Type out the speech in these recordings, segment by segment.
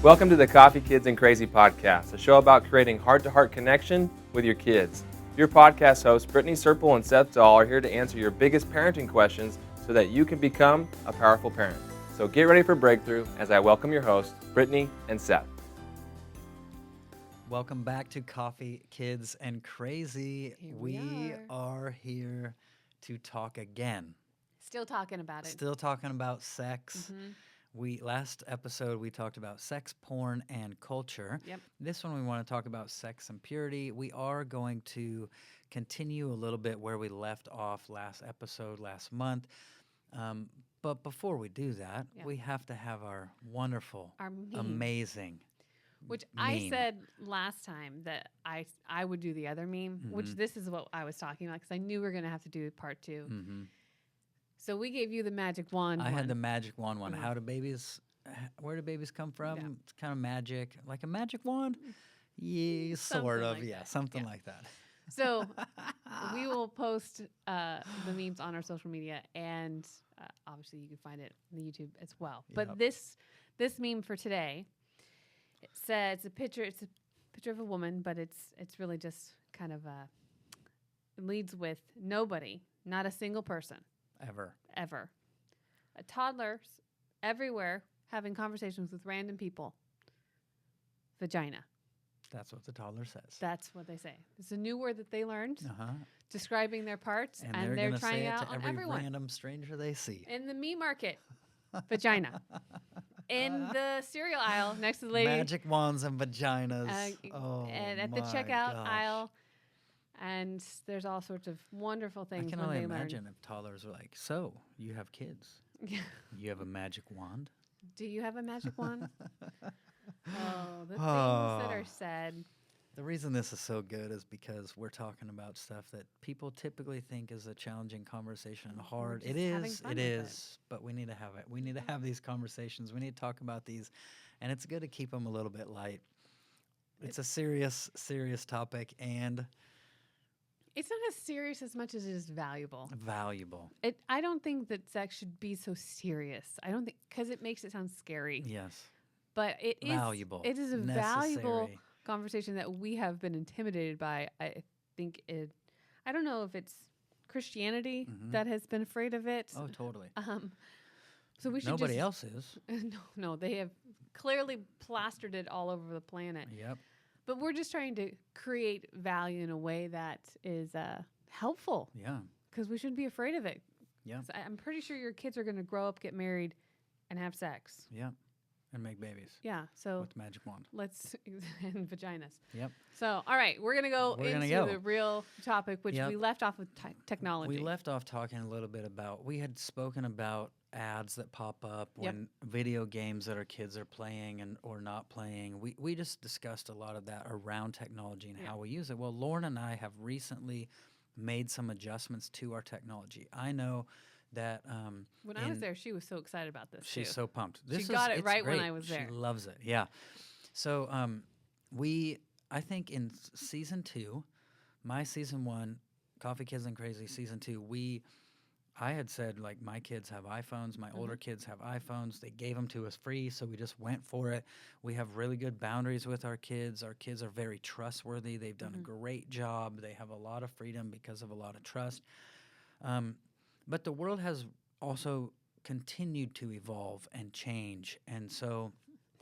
Welcome to the Coffee Kids and Crazy podcast, a show about creating heart-to-heart connection with your kids. Your podcast hosts, Brittany and Seth are here to answer your biggest parenting questions so that you can become a powerful parent. So get ready for breakthrough as I welcome your hosts, Brittany and Seth. Welcome back to Coffee Kids and Crazy. Here we are here to talk again. Still talking about it. Still talking about sex. Mm-hmm. Last episode we talked about sex, porn, and culture. Yep. This one we want to talk about sex and purity. We are going to continue a little bit where we left off last episode, last month. But before we do that, we have to have our wonderful, amazing Which meme. I said last time that I would do the other meme, which this is what I was talking about because I knew we were going to have to do part 2. Mm-hmm. So we gave you the magic wand. I had the magic wand one. Mm-hmm. Where do babies come from? Yeah. It's kind of magic. Like a magic wand? Yeah, sort of. Like something like that. So we will post the memes on our social media, and obviously you can find it on the YouTube as well. But this meme for today, it says it's a picture of a woman, but it's really just kind of it leads with nobody, not a single person. Ever. A toddler's everywhere having conversations with random people. Vagina. That's what the toddler says. That's what they say. It's a new word that they learned, Uh-huh. describing their parts, And they're gonna trying say it it out to on every everyone. random stranger they see. In the me market, vagina. In the cereal aisle next to the lady. Magic wands and vaginas. And at the my checkout gosh. aisle. And there's all sorts of wonderful things I can when only they imagine if toddlers were like, so, you have kids. learn. You have a magic wand? Do you have a magic wand? Oh, the things that are said. The reason this is so good is because we're talking about stuff that people typically think is a challenging conversation and hard. just It having is, fun it with it. is, but we need to have it. We need to have these conversations. We need to talk about these, and it's good to keep them a little bit light. It's a serious, serious topic and It's not as serious as much as it is valuable. valuable. I don't think that sex should be so serious. I don't think because it makes it sound scary. Yes. But it is Valuable. It is a valuable Necessary. conversation that we have been intimidated by. I think I don't know if it's Christianity that has been afraid of it. Oh, totally. So we should Nobody just, else is. No, they have clearly plastered it all over the planet. Yep. But we're just trying to create value in a way that is helpful. Yeah. Because we shouldn't be afraid of it. Yeah. 'Cause I'm pretty sure your kids are going to grow up, get married, and have sex. Yeah. And make babies Yeah. So with the magic wand. let's and vaginas. Yep. So all right, we're gonna go into the real topic, which we left off with technology. We left off talking a little bit about, we had spoken about ads that pop up when video games that our kids are playing and or not playing. We just discussed a lot of that around technology and how we use it. Well, Lauren and I have recently made some adjustments to our technology. I know that when I was there, she was so excited about this. She's too. so pumped. She got it right when I was there. She loves it. Yeah. So I think in season 2, my season 1, Coffee Kids and Crazy season 2, I had said like my kids have iPhones, my older kids have iPhones. They gave them to us free, so we just went for it. We have really good boundaries with our kids. Our kids are very trustworthy. They've done a great job. They have a lot of freedom because of a lot of trust. But the world has also continued to evolve and change, and so.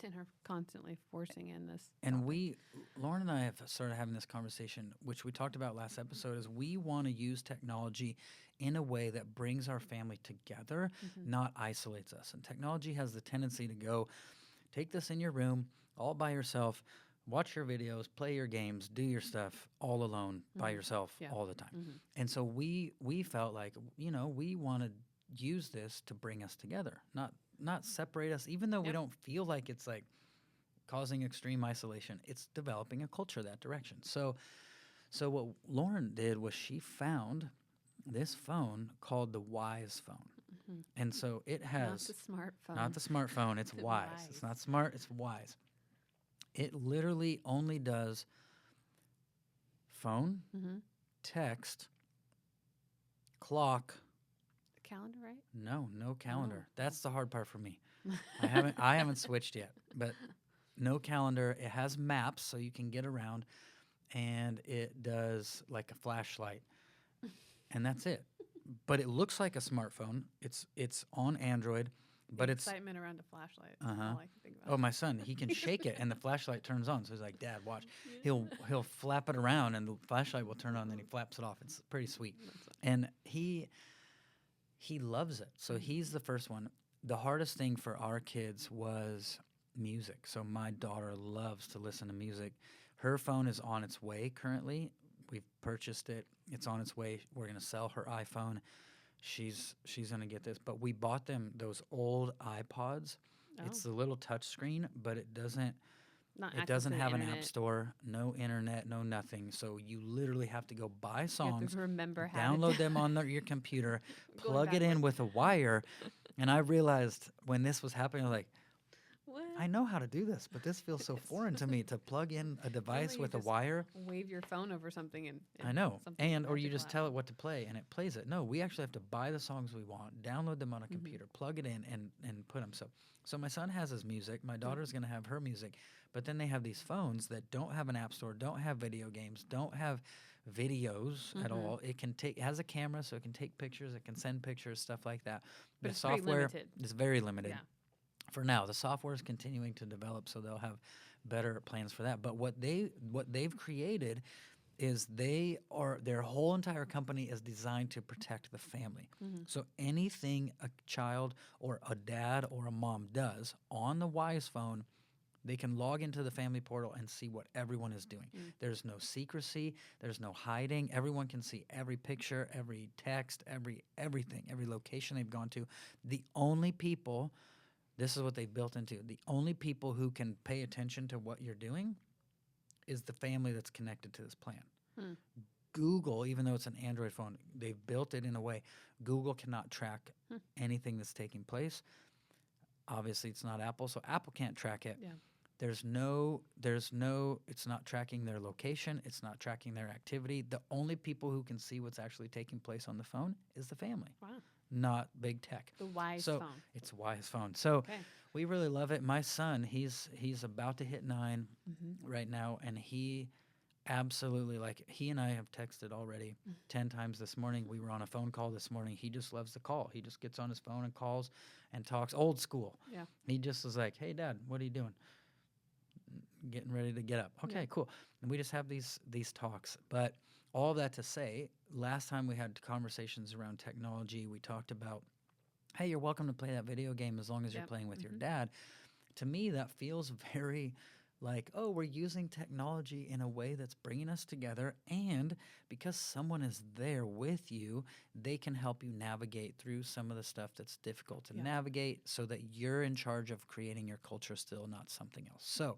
And her constantly forcing in this. And Lauren and I have started having this conversation, which we talked about last episode, is we want to use technology in a way that brings our family together, not isolates us. And technology has the tendency to go, take this in your room, all by yourself, watch your videos, play your games, do your stuff all alone by yourself all the time. And so we felt like, we want to use this to bring us together, not separate us, even though we don't feel like it's like causing extreme isolation. It's developing a culture that direction. So what Lauren did was she found this phone called the Wise phone. And so it has Not the smartphone. It's Wise. It's not smart, it's Wise. It literally only does phone, text, clock. The calendar, right? No calendar. That's the hard part for me. I haven't switched yet, but no calendar. It has maps so you can get around, and it does like a flashlight, and that's it. But it looks like a smartphone. It's on Android, but the it's excitement around a flashlight. Uh-huh. All I can think about. oh, my son, he can shake it and the flashlight turns on. So he's like, "Dad, watch." Yeah. He'll flap it around and the flashlight will turn on. And then he flaps it off. It's pretty sweet, and he loves it. So he's the first one. The hardest thing for our kids was music. So my daughter loves to listen to music. Her phone is on its way currently. We've purchased it. It's on its way. We're going to sell her iPhone. She's going to get this. But we bought them those old iPods. Oh. It's the little touch screen, but it doesn't Not it access doesn't to the have an internet. app store, no internet, no nothing. So you literally have to go buy You have songs, to remember how download to them on your computer, Going plug it in backwards. with a wire. And I realized when this was happening, I was like, What? I know how to do this, but this feels so foreign to me to plug in a device you with a just wire. Wave your phone over something and I know. something And or you magical just tell it happens. what to play and it plays it. No, we actually have to buy the songs we want, download them on a Mm-hmm. computer, plug it in and put them. So my son has his music, my daughter's going to have her music, but then they have these phones that don't have an app store, don't have video games, don't have videos at Mhm. all. It has a camera so it can take pictures, it can send pictures, stuff like that. But The it's pretty software limited. is very limited. Yeah. For now, the software is continuing to develop, so they'll have better plans for that. But what they've created is their whole entire company is designed to protect the family. Mhm. So anything a child or a dad or a mom does on the Wise phone, they can log into the family portal and see what everyone is doing. There's no secrecy, there's no hiding. Everyone can see every picture, every text, everything, every location they've gone to. The only people This is what they've built into. The only people who can pay attention to what you're doing is the family that's connected to this plan. Hmm. Google, even though it's an Android phone, they've built it in a way Google cannot track anything that's taking place. Obviously, it's not Apple, so Apple can't track it. Yeah. It's not tracking their location. It's not tracking their activity. The only people who can see what's actually taking place on the phone is the family, Wow. not big tech. The Wise So phone. it's a Wise phone. So Okay. we really love it. My son, he's about to hit 9 Mm-hmm. right now, and he absolutely he and I have texted already 10 times this morning. We were on a phone call this morning. He just loves to call. He just gets on his phone and calls and talks old school. Yeah. He just is like, "Hey, Dad, what are you doing?" Getting ready to get up. Okay, Yeah. cool. And we just have these talks. But all that to say, last time we had conversations around technology, we talked about, hey, you're welcome to play that video game as long as you're Yep. playing with your Mhm. dad. To me, that feels very like, oh, we're using technology in a way that's bringing us together. And because someone is there with you, they can help you navigate through some of the stuff that's difficult to Yeah. navigate so that you're in charge of creating your culture still, not something else. So,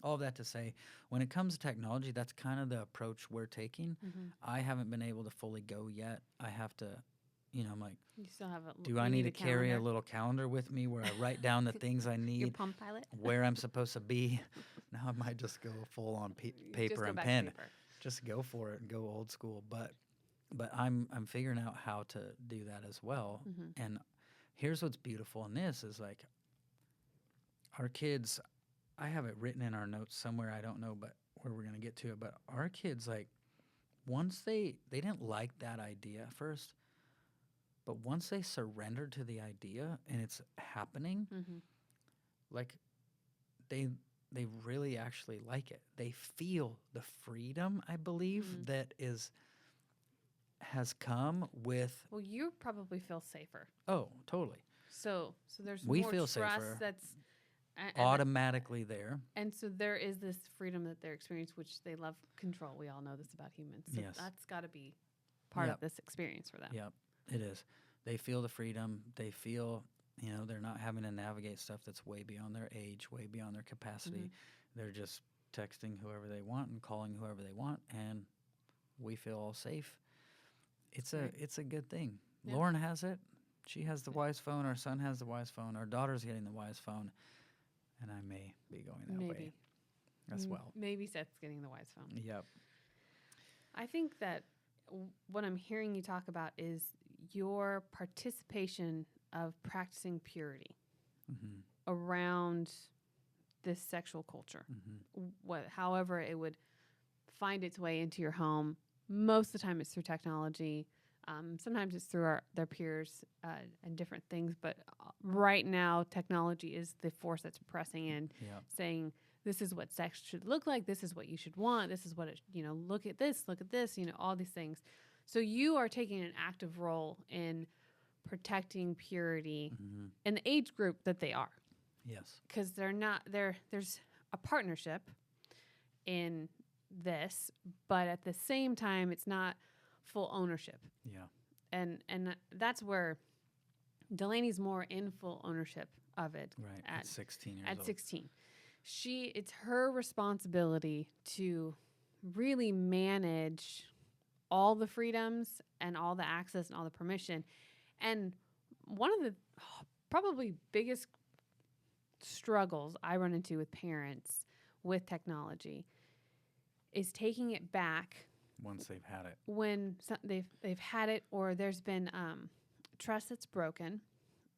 all that to say, when it comes to technology, that's kind of the approach we're taking. Mm-hmm. I haven't been able to fully go yet. I have to, I'm like, You still have a. do you I need to a carry a calendar? little calendar with me where I write down the things I Your need, Palm Pilot. where I'm supposed to be? Now I might just go full on You just paper go and back to pen. paper. Just go for it and go old school. But I'm figuring out how to do that as well. Mhm. And here's what's beautiful in this is like our kids. I have it written in our notes somewhere. I don't know, but where we're gonna get to it. But our kids, like, once they didn't like that idea at first, but once they surrendered to the idea and it's happening, Mm-hmm. like they really actually like it. They feel the freedom, I believe, Mhm. that has come with. Well, you probably feel safer. Oh, totally. So there's We more feel trust safer. that's and Automatically there. and so there is this freedom that they're experiencing, which they love control. We all know this about humans. So Yes. that's got to be part Yep. of this experience for them. Yep, it is. They feel the freedom. They feel, they're not having to navigate stuff that's way beyond their age, way beyond their capacity. They're just texting whoever they want and calling whoever they want, and we feel all safe. It's Right. a good thing. Yeah. Lauren has it. She has the Wise phone. Our son has the Wise phone. Our daughter's getting the Wise phone, and I may be going that way Maybe. as well. Maybe Seth's getting the Wise phone. Yep. I think that what I'm hearing you talk about is your participation of practicing purity Mm-hmm. around this sexual culture. Mm-hmm. However it would find its way into your home. Most of the time it's through technology. Sometimes it's through their peers and different things. But right now, technology is the force that's pressing in, saying, this is what sex should look like. This is what you should want. This is what it, look at this, all these things. So you are taking an active role in protecting purity in the age group that they are. Yes. Because there's a partnership in this, but at the same time, it's not full ownership. Yeah. And that's where Delaney's more in full ownership of it. Right. At 16 years old. At 16. It's her responsibility to really manage all the freedoms and all the access and all the permission. And one of the probably biggest struggles I run into with parents with technology is taking it back once they've had it. When they've had it, or there's been trust that's broken,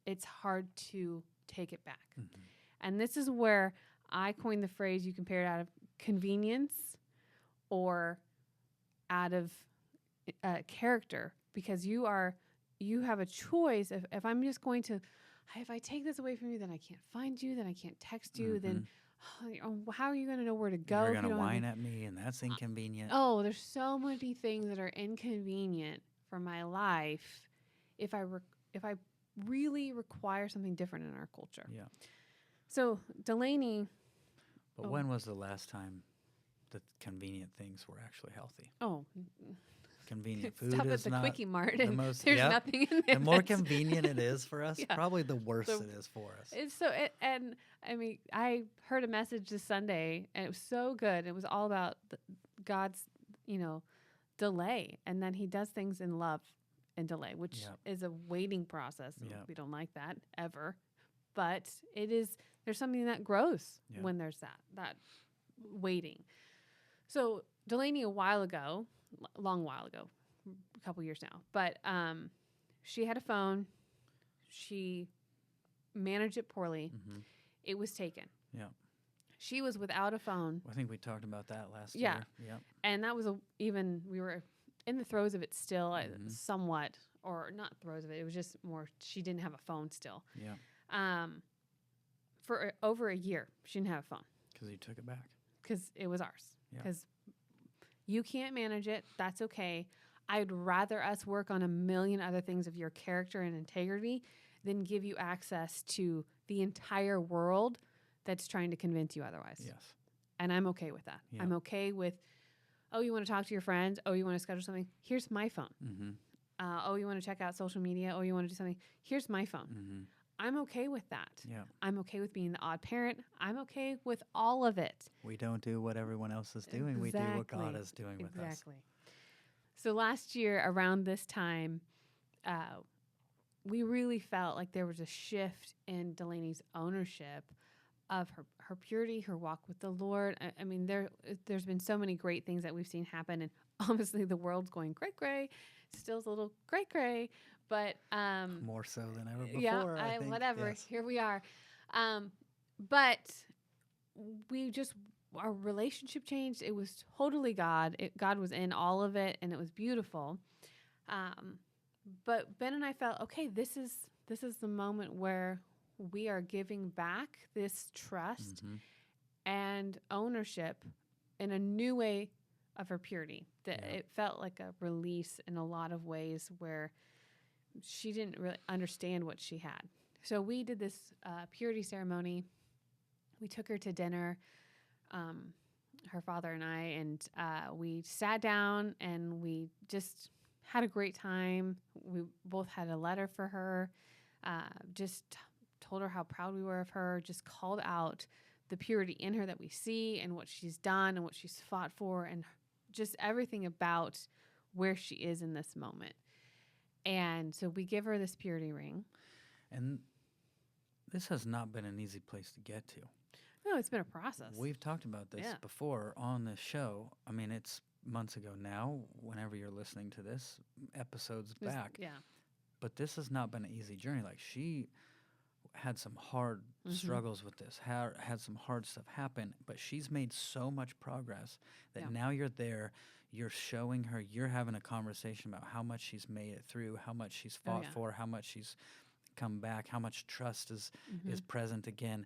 it's hard to take it back. Mm-hmm. And this is where I coined the phrase, you compare it out of convenience or out of character, because you have a choice. If I'm just going to, if I take this away from you, then I can't find you, then I can't text you, then how are you going to know where to go? You're going to whine at me, and that's inconvenient. There's so many things that are inconvenient for my life if I really require something different in our culture. Yeah. So Delaney. But when was the last time that convenient things were actually healthy? Convenient food Stop is at the not Quickie Mart. The most, there's nothing in there. The more convenient it is for us, probably the worse it is for us. It's and I mean, I heard a message this Sunday, and it was so good. It was all about God's, delay, and then He does things in love and delay, which is a waiting process. We don't like that ever, but there's something that grows when there's that waiting. So Delaney, a long while ago, a couple years now, but she had a phone. She managed it poorly. Mm-hmm. It was taken. Yeah. She was without a phone. I think we talked about that last year. Yeah. And that was we were in the throes of it still, somewhat, or not throes of it. It was just more, she didn't have a phone still. Yeah. For over a year, she didn't have a phone. Because you took it back. Because it was ours. Yeah. Because you can't manage it. That's okay. I'd rather us work on a million other things of your character and integrity than give you access to the entire world that's trying to convince you otherwise. Yes. And I'm okay with that. Yeah. I'm okay with, you want to talk to your friends? You want to schedule something? Here's my phone. Mm-hmm. You want to check out social media? You want to do something? Here's my phone. Mm-hmm. I'm okay with that. Yeah. I'm okay with being the odd parent. I'm okay with all of it. We don't do what everyone else is doing. Exactly. We do what God is doing with us. Exactly. So last year, around this time, we really felt like there was a shift in Delaney's ownership of her purity, her walk with the Lord. I mean, there's been so many great things that we've seen happen, and obviously the world's going cray-cray. Still's a little cray-cray. But more so than ever before. Yeah, I think. Whatever. Yes. Here we are. But our relationship changed. It was totally God. God was in all of it, and it was beautiful. But Ben and I felt, okay, this is the moment where we are giving back this trust and ownership in a new way of her purity. It felt like a release in a lot of ways where she didn't really understand what she had. So we did this purity ceremony. We took her to dinner, her father and I, and we sat down and we just had a great time. We both had a letter for her, just told her how proud we were of her, just called out the purity in her that we see and what she's done and what she's fought for and just everything about where she is in this moment. And so we give her this purity ring. And this has not been an easy place to get to. No, it's been a process. We've talked about this before on this show. I mean, it's months ago now, whenever you're listening to this, episodes back. Yeah. But this has not been an easy journey. Like had some hard Mhm. struggles with this, had some hard stuff happen, but she's made so much progress that Yeah. now you're there, you're showing her, you're having a conversation about how much she's made it through, how much she's Oh, fought yeah. for, how much she's come back, how much trust is Mhm. present again,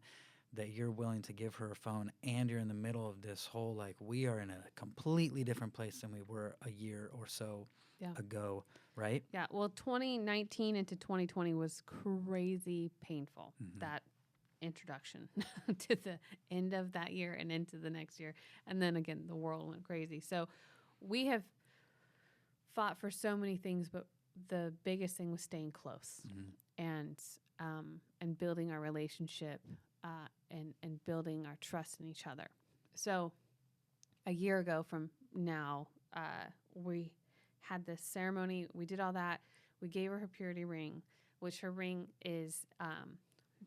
that you're willing to give her a phone, and you're in the middle of this whole, like, we are in a completely different place than we were a year or so Yeah. ago, right? Yeah. Well, 2019 into 2020 was crazy painful. Mhm. That introduction to the end of that year and into the next year. And then again, the world went crazy. So we have fought for so many things, but the biggest thing was staying close Mhm. and building our relationship and building our trust in each other. So a year ago from now, we had this ceremony. We did all that. We gave her purity ring, which her ring is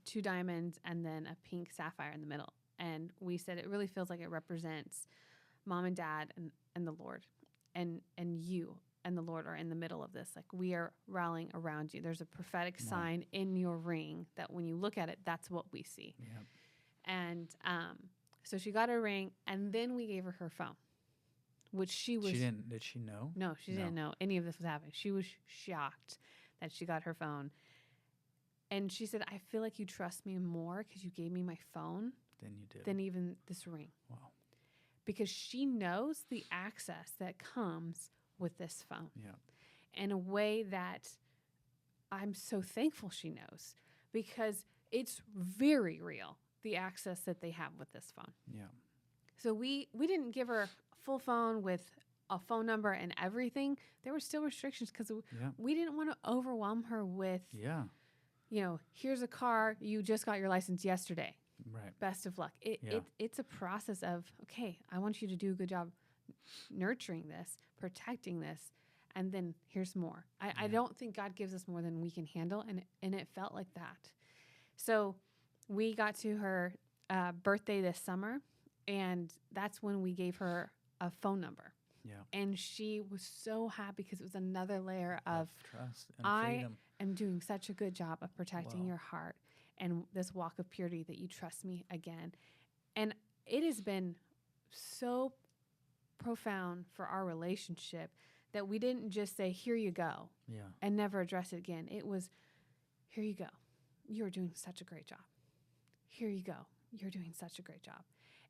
2 diamonds and then a pink sapphire in the middle. And we said it really feels like it represents mom and dad and the Lord, and you and the Lord are in the middle of this. Like, we are rallying around you. There's a prophetic Wow. sign in your ring that when you look at it, that's what we see. Yep. And so she got her ring, and then we gave her phone, which she was. Did she know? No, she didn't know any of this was happening. She was shocked that she got her phone. And she said, I feel like you trust me more because you gave me my phone Then you did. than even this ring. Wow. Because she knows the access that comes with this phone Yeah. in a way that I'm so thankful she knows, because it's very real, the access that they have with this phone. Yeah. So we didn't give her a full phone with a phone number and everything. There were still restrictions because Yeah. we didn't want to overwhelm her with, Yeah. Here's a car. You just got your license yesterday. Right. Best of luck. It's a process of, okay, I want you to do a good job nurturing this, protecting this, and then here's more. I don't think God gives us more than we can handle, and it felt like that. So we got to her birthday this summer, and that's when we gave her a phone number. Yeah. And she was so happy because it was another layer of trust and I freedom. am doing such a good job of protecting Wow. your heart and this walk of purity that you trust me again. And it has been so profound for our relationship that we didn't just say, here you go, Yeah. and never address it again. It was, here you go. You're doing such a great job. Here you go. You're doing such a great job.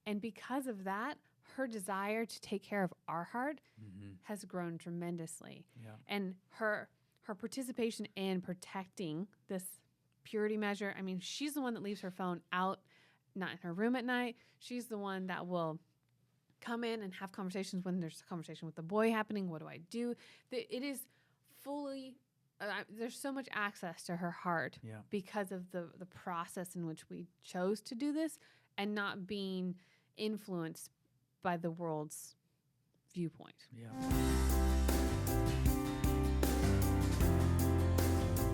And because of that, her desire to take care of our heart Mm-hmm. has grown tremendously. Yeah. And her participation in protecting this purity measure, I mean, she's the one that leaves her phone out, not in her room at night. She's the one that will come in and have conversations when there's a conversation with the boy happening. What do I do? It is fully, there's so much access to her heart Yeah. because of the process in which we chose to do this and not being influenced by the world's viewpoint. Yeah.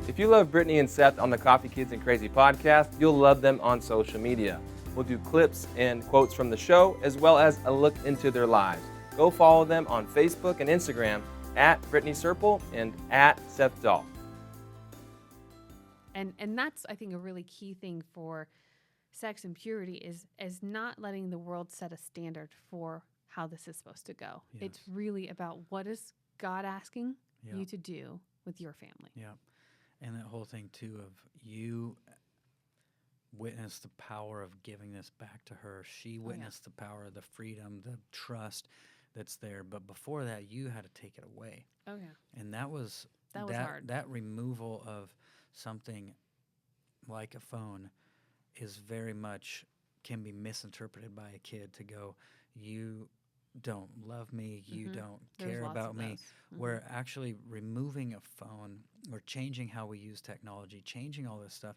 If you love Brittany and Seth on the Coffee Kids and Crazy podcast, you'll love them on social media. We'll do clips and quotes from the show, as well as a look into their lives. Go follow them on Facebook and Instagram at Brittany Serple and at Seth Dahl. And that's, I think, a really key thing for sex and purity is not letting the world set a standard for how this is supposed to go. Yes. It's really about what is God asking Yeah. you to do with your family. Yeah. And that whole thing, too, of you witnessed the power of giving this back to her. She witnessed the power of the freedom, the trust that's there. But before that, you had to take it away. Oh, yeah. And that was hard. That removal of something like a phone is very much can be misinterpreted by a kid to go, you don't love me, you don't There's care lots about of me. those. Where actually removing a phone or changing how we use technology, changing all this stuff,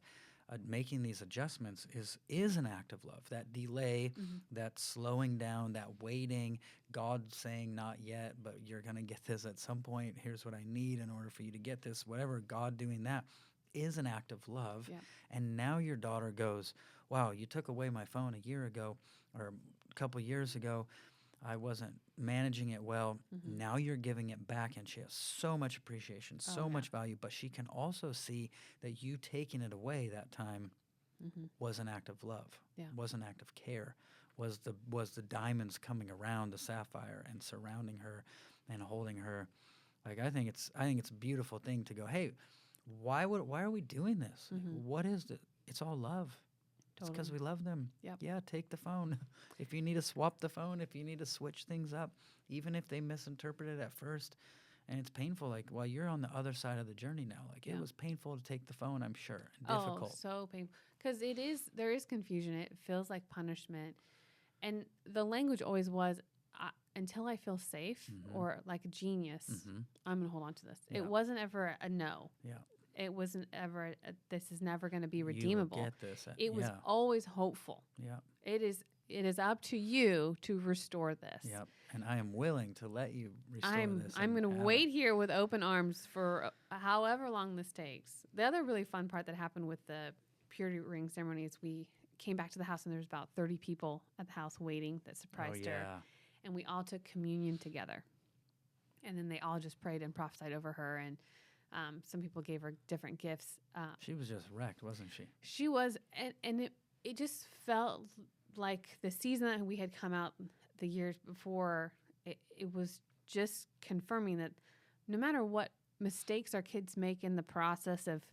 making these adjustments is an act of love. That delay, that slowing down, that waiting, God saying not yet, but you're going to get this at some point. Here's what I need in order for you to get this. Whatever, God doing that is an act of love. Yep. And now your daughter goes, wow, you took away my phone a year ago or a couple years ago. I wasn't managing it well. Now you're giving it back, and she has so much appreciation, so much value, but she can also see that you taking it away that time was an act of love, Yeah. was an act of care, was the diamonds coming around the sapphire and surrounding her and holding her. Like, I think it's a beautiful thing to go, hey, why are we doing this? What is it? It's all love. It's because we love them. Yep. Yeah, take the phone. If you need to swap the phone, if you need to switch things up, even if they misinterpret it at first, and it's painful, like, well, you're on the other side of the journey now. Like, it was painful to take the phone, I'm sure, and difficult. Oh, so painful. Because there is confusion. It feels like punishment. And the language always was, until I feel safe or like a genius, I'm going to hold on to this. Yeah. It wasn't ever a no. Yeah. It wasn't ever, this is never going to be redeemable. You will get this. It was always hopeful. Yeah. It is up to you to restore this. Yep. And I am willing to let you restore this. I'm going to wait here with open arms for however long this takes. The other really fun part that happened with the purity ring ceremony is we came back to the house and there was about 30 people at the house waiting that surprised her. And we all took communion together. And then they all just prayed and prophesied over her. And some people gave her different gifts. She was just wrecked, wasn't she? She was. And it just felt like the season that we had come out the years before, it was just confirming that no matter what mistakes our kids make in the process of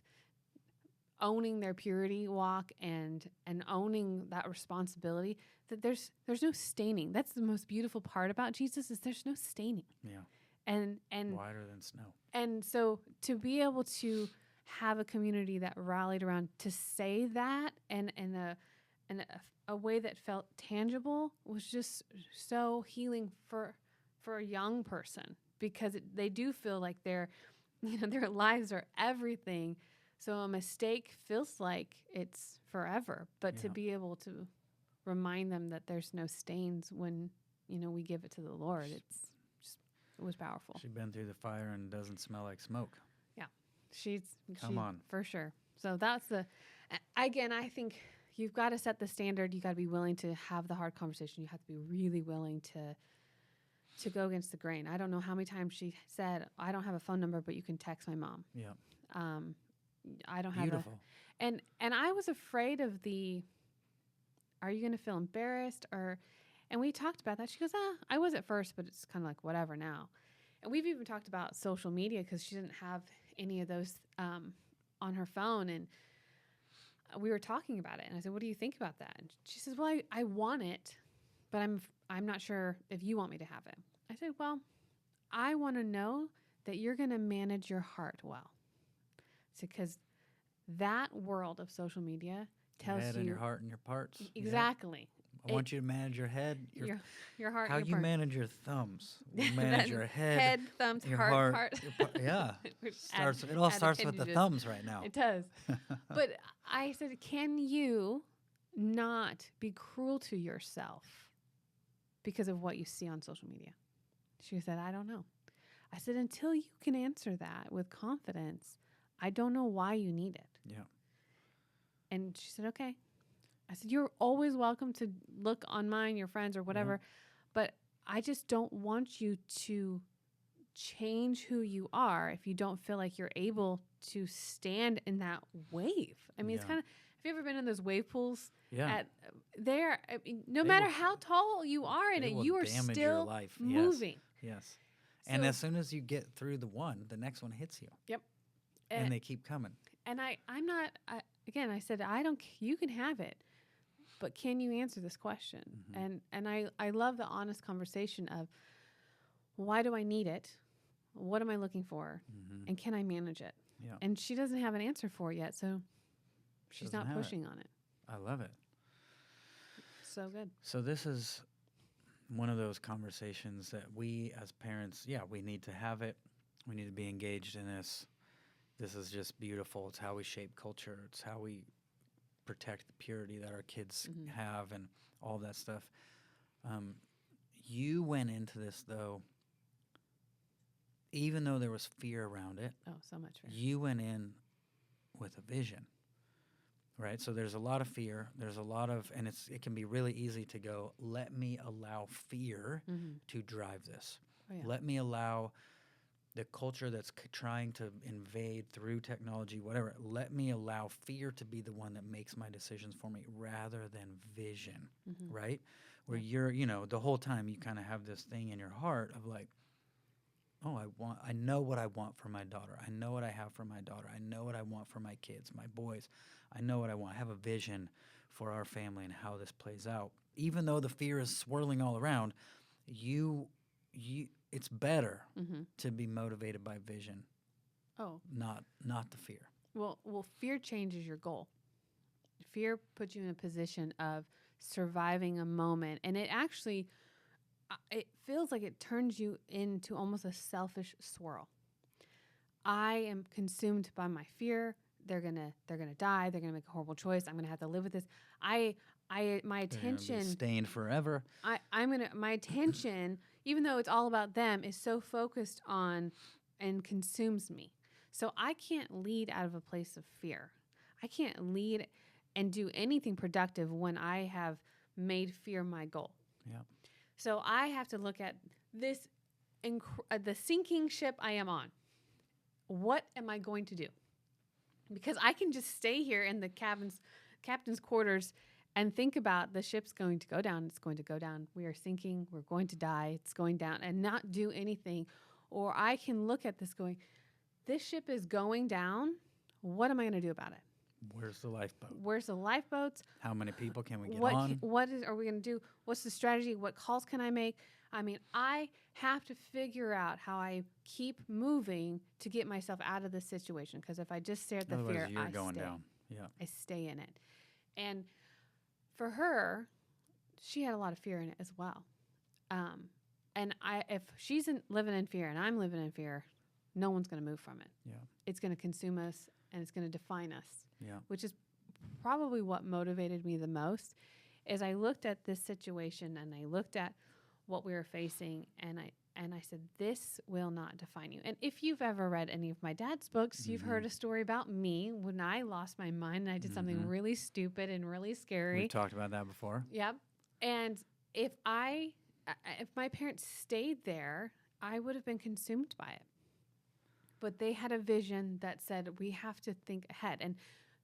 owning their purity walk and owning that responsibility, that there's no staining. That's the most beautiful part about Jesus, is there's no staining. Yeah. And whiter than snow. And so to be able to have a community that rallied around to say that and a way that felt tangible was just so healing for a young person, because they do feel like their lives are everything. So a mistake feels like it's forever, but to be able to remind them that there's no stains when, we give it to the Lord, it was powerful. She's been through the fire and doesn't smell like smoke. Yeah. Come on. For sure. So that's again, I think you've got to set the standard. You got to be willing to have the hard conversation. You have to be really willing to go against the grain. I don't know how many times she said, I don't have a phone number, but you can text my mom. Yeah. I don't Beautiful. have and I was afraid of are you going to feel embarrassed and we talked about that. She goes, I was at first, but it's kind of like whatever now. And we've even talked about social media because she didn't have any of those on her phone. And we were talking about it. And I said, what do you think about that? And she says, well, I want it, but I'm not sure if you want me to have it. I said, well, I want to know that you're going to manage your heart well. Because that world of social media tells your head you and your heart and your parts. Exactly. Yep. I want you to manage your head, your heart. How your you part. manage your thumbs. You manage your head. Head, thumbs, your heart, part. Yeah. It all starts with the thumbs right now. It does. But I said, can you not be cruel to yourself because of what you see on social media? She said, I don't know. I said, until you can answer that with confidence, I don't know why you need it. Yeah. And she said, okay. I said, you're always welcome to look on mine, your friends or whatever, but I just don't want you to change who you are if you don't feel like you're able to stand in that wave. I mean, it's kind of, have you ever been in those wave pools? Yeah. No matter how tall you are in it, you are still moving. Yes. And as soon as you get through the one, the next one hits you. Yep. And they keep coming. And I'm not, again, I said, you can have it, but can you answer this question? And I love the honest conversation of, why do I need it? What am I looking for? And can I manage it? Yeah. And she doesn't have an answer for it yet, so she's not pushing on it. I love it. So good. So this is one of those conversations that we as parents, we need to have it. We need to be engaged in this. This is just beautiful. It's how we shape culture. It's how we protect the purity that our kids have and all that stuff. You went into this, though, even though there was fear around it. Oh, so much fear. You went in with a vision, right? So there's a lot of fear. There's a lot of, and it can be really easy to go, let me allow fear to drive this. Oh, yeah. Let me allow the culture that's trying to invade through technology, whatever. Let me allow fear to be the one that makes my decisions for me rather than vision, right? Where you're, the whole time you kind of have this thing in your heart of like, oh, I know what I want for my daughter. I know what I have for my daughter. I know what I want for my kids, my boys. I know what I want. I have a vision for our family and how this plays out. Even though the fear is swirling all around, it's better to be motivated by vision. Oh, not the fear. Well, fear changes your goal. Fear puts you in a position of surviving a moment, and it actually it feels like it turns you into almost a selfish swirl. I am consumed by my fear. They're gonna die. They're gonna make a horrible choice. I'm gonna have to live with this. My attention stained forever. My attention, even though it's all about them, is so focused on and consumes me. So I can't lead out of a place of fear. I can't lead and do anything productive when I have made fear my goal. Yeah. So I have to look at this, the sinking ship I am on. What am I going to do? Because I can just stay here in the captain's quarters and think about the ship's going to go down. It's going to go down. We are sinking. We're going to die. It's going down, and not do anything. Or I can look at this going, this ship is going down. What am I going to do about it? Where's the lifeboat? Where's the lifeboats? How many people can we get on? What are we going to do? What's the strategy? What calls can I make? I mean, I have to figure out how I keep moving to get myself out of this situation. Because if I just stare at the Otherwise, fear, you're I going stay. down. Yeah. I stay in it. And for her, she had a lot of fear in it as well. And if she's living in fear and I'm living in fear, no one's going to move from it. Yeah. It's going to consume us and it's going to define us. Yeah. Which is probably what motivated me the most. Is I looked at this situation and I looked at what we were facing, and I said, this will not define you. And if you've ever read any of my dad's books, you've heard a story about me when I lost my mind and I did something really stupid and really scary. We've talked about that before. Yep. And if my parents stayed there, I would have been consumed by it. But they had a vision that said we have to think ahead. And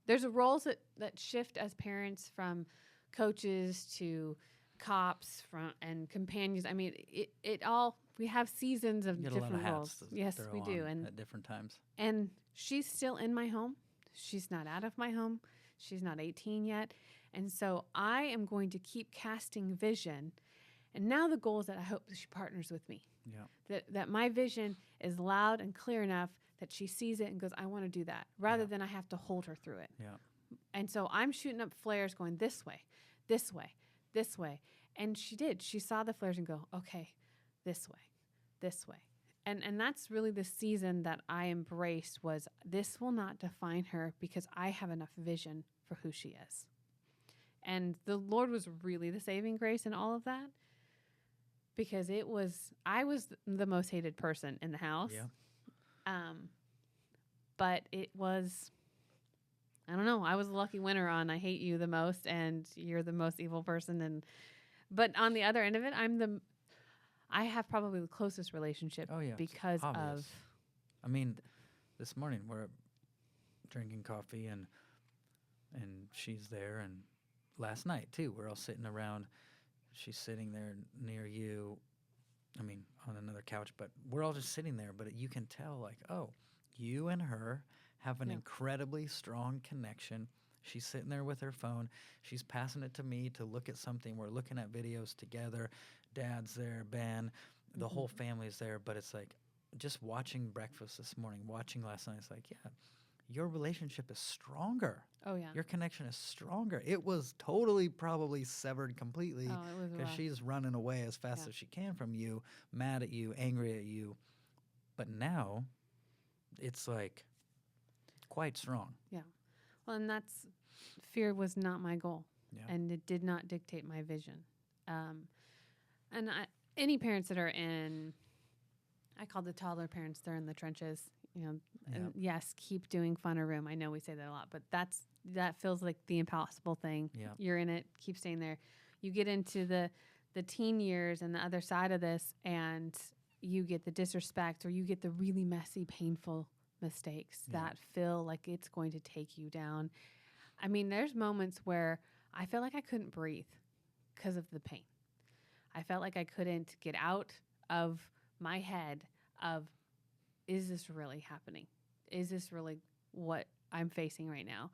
there's a roles that shift as parents, from coaches to cops and companions. I mean, it all, we have seasons of different roles. Yes, we do. And at different times. And she's still in my home. She's not out of my home. She's not 18 yet. And so I am going to keep casting vision. And now the goal is that I hope that she partners with me. Yeah. That my vision is loud and clear enough that she sees it and goes, I want to do that, rather than I have to hold her through it. Yeah. And so I'm shooting up flares going this way, this way, this way. And she did. She saw the flares and go, okay, this way, this way. And that's really the season that I embraced, was this will not define her because I have enough vision for who she is. And the Lord was really the saving grace in all of that, because I was the most hated person in the house. Yeah. But it was, I don't know, I was the lucky winner on I hate you the most and you're the most evil person. But on the other end of it, I have probably the closest relationship because of. I mean, this morning we're drinking coffee and she's there, and last night too, we're all sitting around. She's sitting there near you. I mean, on another couch, but we're all just sitting there. But you can tell, like, oh, you and her have an incredibly strong connection. She's sitting there with her phone. She's passing it to me to look at something. We're looking at videos together. Dad's there, Ben, the whole family's there. But it's like, just watching breakfast this morning, watching last night, it's like, yeah, your relationship is stronger. Oh, yeah. Your connection is stronger. It was totally probably severed completely because she's running away as fast as she can from you, mad at you, angry at you. But now it's like quite strong. Yeah. Well, and fear was not my goal. Yeah. And it did not dictate my vision. And any parents that are I call the toddler parents, they're in the trenches. And yes, keep doing fun or room. I know we say that a lot, but that feels like the impossible thing. Yeah. You're in it, keep staying there. You get into the teen years and the other side of this, and you get the disrespect, or you get the really messy, painful mistakes that feel like it's going to take you down. I mean, there's moments where I felt like I couldn't breathe because of the pain. I felt like I couldn't get out of my head of, is this really happening? Is this really what I'm facing right now?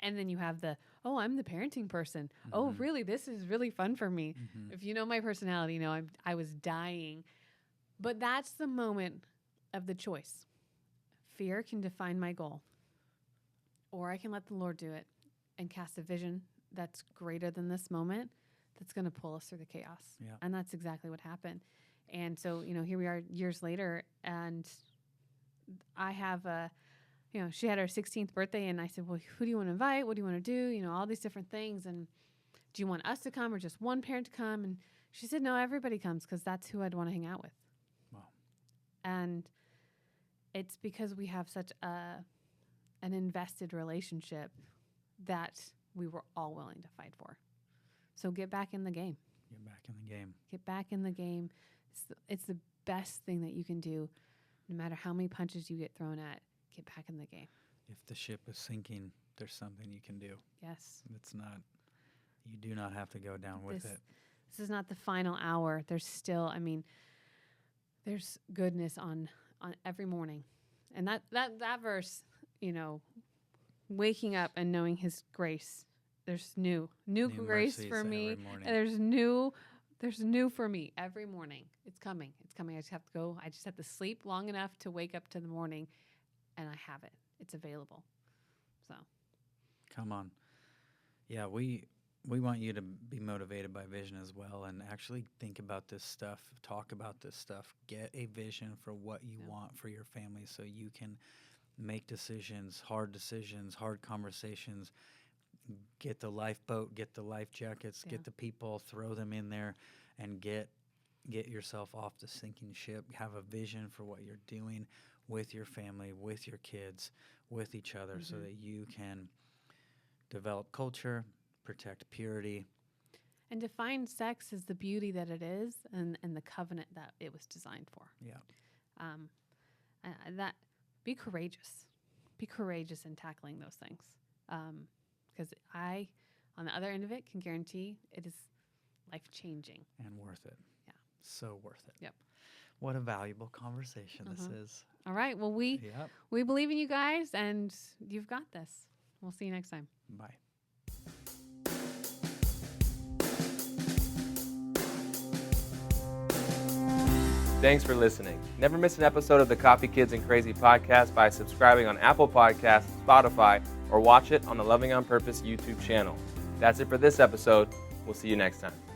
And then you have the, oh, I'm the parenting person. Oh, really? This is really fun for me. If you know my personality, you know I was dying. But that's the moment of the choice. Fear can define my goal, or I can let the Lord do it and cast a vision that's greater than this moment, that's going to pull us through the chaos. Yeah. And that's exactly what happened. And so, you know, here we are years later, and I have she had her 16th birthday, and I said, well, who do you want to invite? What do you want to do? You know, all these different things. And do you want us to come or just one parent to come? And she said, no, everybody comes, because that's who I'd want to hang out with. Wow. And it's because we have such an invested relationship that we were all willing to fight for. So get back in the game. Get back in the game. Get back in the game. It's the best thing that you can do, no matter how many punches you get thrown at. Get back in the game. If the ship is sinking, there's something you can do. Yes. It's not, you do not have to go down with it. This is not the final hour. There's still, I mean, there's goodness on every morning. And that verse, you know, waking up and knowing his grace, there's new grace for me. And there's new for me every morning. It's coming. I just have to go. I just have to sleep long enough to wake up to the morning, and I have it. It's available. So come on. Yeah, we want you to be motivated by vision as well, and actually think about this stuff, talk about this stuff, get a vision for what you want for your family, so you can make decisions, hard conversations, get the lifeboat, get the life jackets, get the people, throw them in there, and get yourself off the sinking ship. Have a vision for what you're doing with your family, with your kids, with each other, so that you can develop culture, protect purity, and define sex as the beauty that it is, and the covenant that it was designed for. Yeah. That be courageous in tackling those things, because I, on the other end of it, can guarantee it is life-changing and worth it. Yeah, so worth it. Yep. What a valuable conversation this is. All right. Well, we believe in you guys, and you've got this. We'll see you next time. Bye. Thanks for listening. Never miss an episode of the Coffee Kids and Crazy podcast by subscribing on Apple Podcasts, Spotify, or watch it on the Loving on Purpose YouTube channel. That's it for this episode. We'll see you next time.